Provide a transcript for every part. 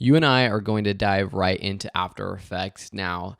You and I are going to dive right into After Effects now,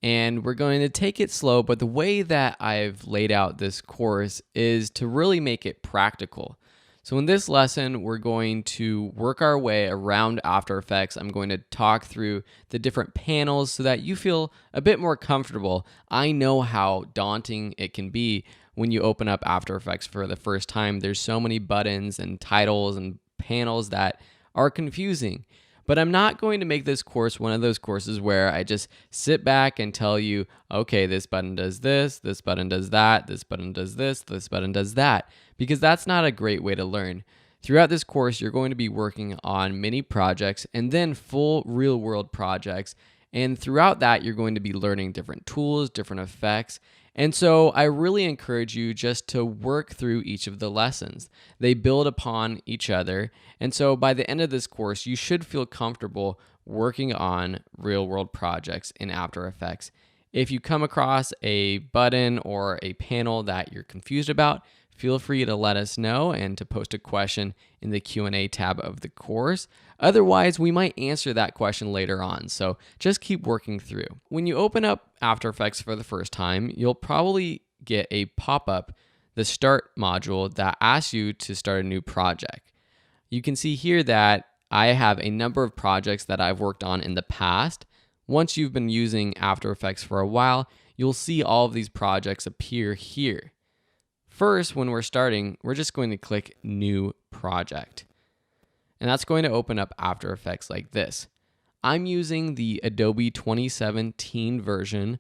and we're going to take it slow, but the way that I've laid out this course is to really make it practical. So in this lesson, we're going to work our way around After Effects. I'm going to talk through the different panels so that you feel a bit more comfortable. I know how daunting it can be when you open up After Effects for the first time. There's so many buttons and titles and panels that are confusing. But I'm not going to make this course one of those courses where I just sit back and tell you, okay, this button does this button does that, this button does this button does that, because that's not a great way to learn. Throughout this course, you're going to be working on mini projects and then full real-world projects. And throughout that, you're going to be learning different tools, different effects. And so I really encourage you just to work through each of the lessons. They build upon each other. And so by the end of this course, you should feel comfortable working on real-world projects in After Effects. If you come across a button or a panel that you're confused about, feel free to let us know and to post a question in the Q&A tab of the course. Otherwise, we might answer that question later on, so just keep working through. When you open up After Effects for the first time, you'll probably get a pop-up, the Start module, that asks you to start a new project. You can see here that I have a number of projects that I've worked on in the past. Once you've been using After Effects for a while, you'll see all of these projects appear here. First, when we're starting, we're just going to click New Project. And that's going to open up After Effects like this. I'm using the Adobe 2017 version,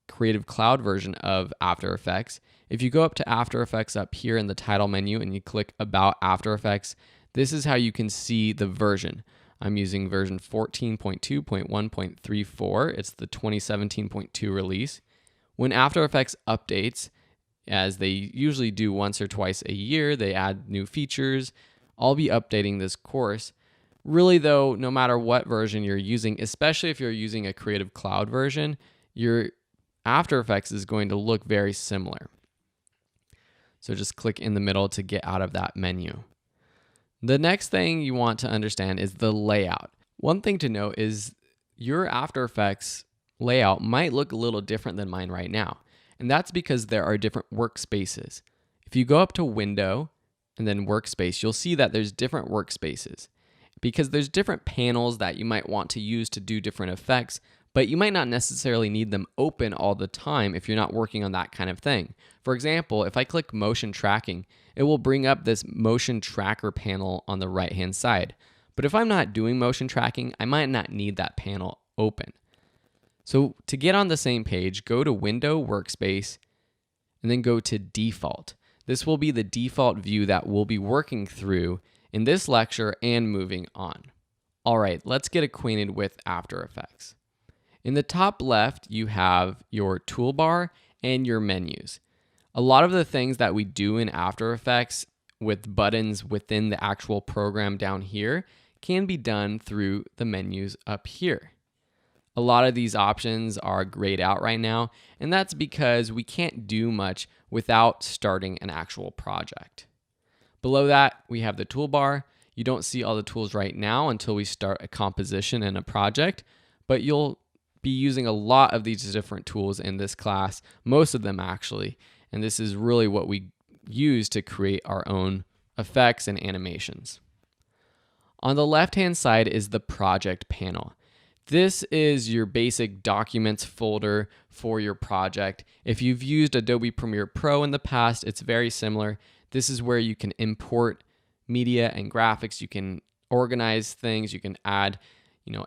Creative Cloud version of After Effects. If you go up to After Effects up here in the title menu and you click About After Effects, this is how you can see the version. I'm using version 14.2.1.34. It's the 2017.2 release. When After Effects updates, as they usually do once or twice a year, they add new features. I'll be updating this course. Really though, no matter what version you're using, especially if you're using a Creative Cloud version, your After Effects is going to look very similar. So just click in the middle to get out of that menu. The next thing you want to understand is the layout. One thing to note is your After Effects layout might look a little different than mine right now. And that's because there are different workspaces. If you go up to Window and then Workspace, you'll see that there's different workspaces because there's different panels that you might want to use to do different effects, but you might not necessarily need them open all the time if you're not working on that kind of thing. For example, if I click Motion Tracking, it will bring up this Motion Tracker panel on the right-hand side. But if I'm not doing motion tracking, I might not need that panel open. So to get on the same page, go to Window, Workspace, and then go to Default. This will be the default view that we'll be working through in this lecture and moving on. All right, let's get acquainted with After Effects. In the top left, you have your toolbar and your menus. A lot of the things that we do in After Effects with buttons within the actual program down here can be done through the menus up here. A lot of these options are grayed out right now, and that's because we can't do much without starting an actual project. Below that, we have the toolbar. You don't see all the tools right now until we start a composition in a project, but you'll be using a lot of these different tools in this class, most of them actually, and this is really what we use to create our own effects and animations. On the left-hand side is the project panel. This is your basic documents folder for your project. If you've used Adobe Premiere Pro in the past, it's very similar. This is where you can import media and graphics. You can organize things. You can add,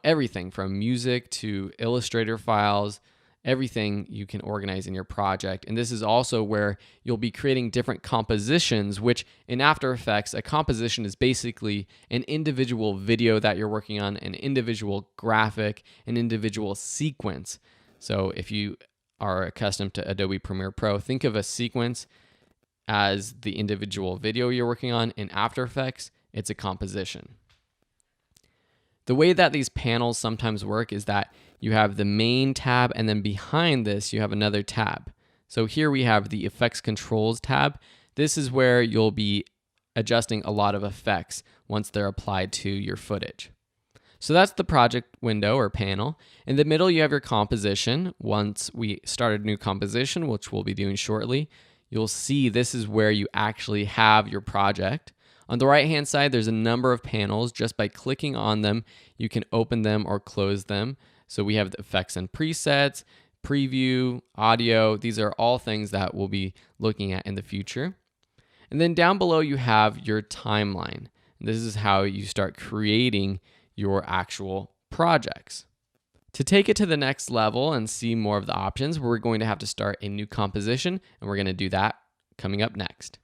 everything from music to Illustrator files. Everything you can organize in your project. And this is also where you'll be creating different compositions, which in After Effects, a composition is basically an individual video that you're working on, an individual graphic, an individual sequence. So if you are accustomed to Adobe Premiere Pro, think of a sequence as the individual video you're working on. In After Effects, it's a composition. The way that these panels sometimes work is that you have the main tab, and then behind this, you have another tab. So here we have the Effects Controls tab. This is where you'll be adjusting a lot of effects once they're applied to your footage. So that's the project window or panel. In the middle, you have your composition. Once we start a new composition, which we'll be doing shortly, you'll see this is where you actually have your project. On the right-hand side, there's a number of panels. Just by clicking on them, you can open them or close them. So we have the effects and presets, preview, audio. These are all things that we'll be looking at in the future. And then down below, you have your timeline. This is how you start creating your actual projects. To take it to the next level and see more of the options, we're going to have to start a new composition, and we're going to do that coming up next.